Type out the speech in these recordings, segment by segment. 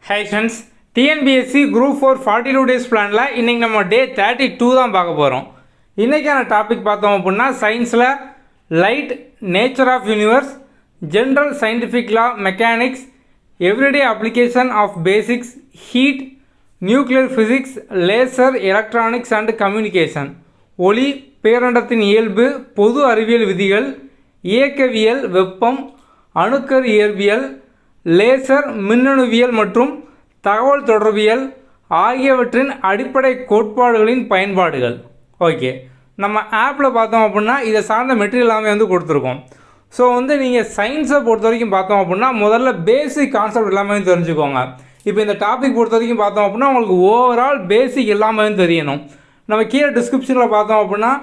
Hi friends, TNBSC Group 4 42 days பிளானில் இன்றைக்கி நம்ம டே 32 தான் பார்க்க போகிறோம். இன்றைக்கான டாபிக் பார்த்தோம் அப்படின்னா சயின்ஸில் light, nature of universe, general scientific law, mechanics, everyday application of basics, heat, nuclear physics, laser, electronics and communication, ஒளி, பேரண்டத்தின் இயல்பு, பொது அறிவியல் விதிகள், இயக்கவியல், வெப்பம், அணுக்கரு இயற்பியல், லேசர், மின்னணுவியல் மற்றும் தகவல் தொடர்பியல் ஆகியவற்றின் அடிப்படை கோட்பாடுகளின் பயன்பாடுகள். ஓகே, நம்ம ஆப்பில் பார்த்தோம் அப்படின்னா இதை சார்ந்த மெட்டீரியல் எல்லாமே கொடுத்துருக்கோம். ஸோ நீங்கள் சயின்ஸை பொறுத்த வரைக்கும் பார்த்தோம் அப்படின்னா முதல்ல பேசிக் கான்செப்ட் எல்லாமே தெரிஞ்சுக்கோங்க. இப்போ இந்த டாபிக் பொறுத்த வரைக்கும் பார்த்தோம் அப்படின்னா உங்களுக்கு ஓவரால் பேசிக் எல்லாமே தெரியணும். நம்ம கீழே டிஸ்கிரிப்ஷனில் பார்த்தோம் அப்படின்னா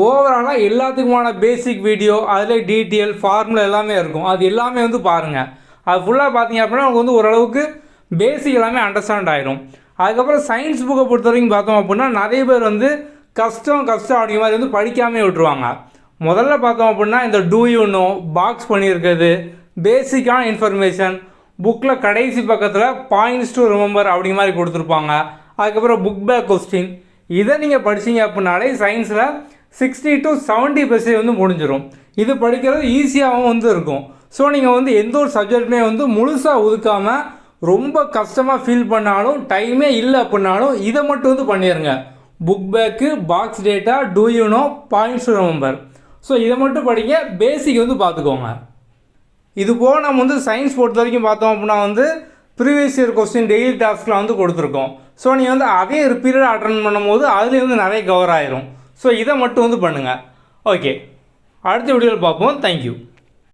ஓவராலாக எல்லாத்துக்குமான பேசிக் வீடியோ, அதில் டீட்டெயில், ஃபார்முலா எல்லாமே இருக்கும். அது எல்லாமே பாருங்கள். அது ஃபுல்லாக பார்த்தீங்க அப்படின்னா உங்களுக்கு ஓரளவுக்கு பேசிக் எல்லாமே அண்டர்ஸ்டாண்ட் ஆகிடும். அதுக்கப்புறம் சயின்ஸ் புக்கை பொறுத்த வரைக்கும் பார்த்தோம் அப்படின்னா நிறைய பேர் கஷ்டம் அப்படிங்கிற மாதிரி படிக்காமே விட்டுருவாங்க. முதல்ல பார்த்தோம் அப்படின்னா இந்த டூ யூ நோ பாக்ஸ் பண்ணியிருக்கிறது பேசிக்கான இன்ஃபர்மேஷன் புக்கில் கடைசி பக்கத்தில் பாயிண்ட்ஸ் டு ரிமெம்பர் அப்படிங்கிற மாதிரி கொடுத்துருப்பாங்க. அதுக்கப்புறம் புக் பேக் கொஸ்டின், இதை நீங்கள் படித்தீங்க அப்படின்னாலே சயின்ஸில் 60 to 70% முடிஞ்சிடும். இது படிக்கிறது ஈஸியாகவும் இருக்கும். ஸோ நீங்கள் எந்த ஒரு சப்ஜெக்டுமே முழுசாக ஒதுக்காமல் ரொம்ப கஷ்டமாக ஃபீல் பண்ணாலும் டைமே இல்லை அப்படின்னாலும் இதை மட்டும் பண்ணிடுங்க. Book back, box data, do you know, points remember. So இதை மட்டும் படிங்க, பேசிக் பார்த்துக்கோங்க. இது போக நம்ம சயின்ஸ் பொறுத்த வரைக்கும் பார்த்தோம் அப்படின்னா ப்ரீவியஸ் இயர் கொஸ்டின் டெய்லி டாஸ்கில் கொடுத்துருக்கோம். ஸோ நீங்கள் அதே ரிப்பீட்டடாக அட்டன் பண்ணும்போது அதுலேயும் நிறைய கவர் ஆயிரும். ஸோ இதை மட்டும் பண்ணுங்கள். ஓகே, அடுத்த வீடியோவில் பார்ப்போம். தேங்க்யூ.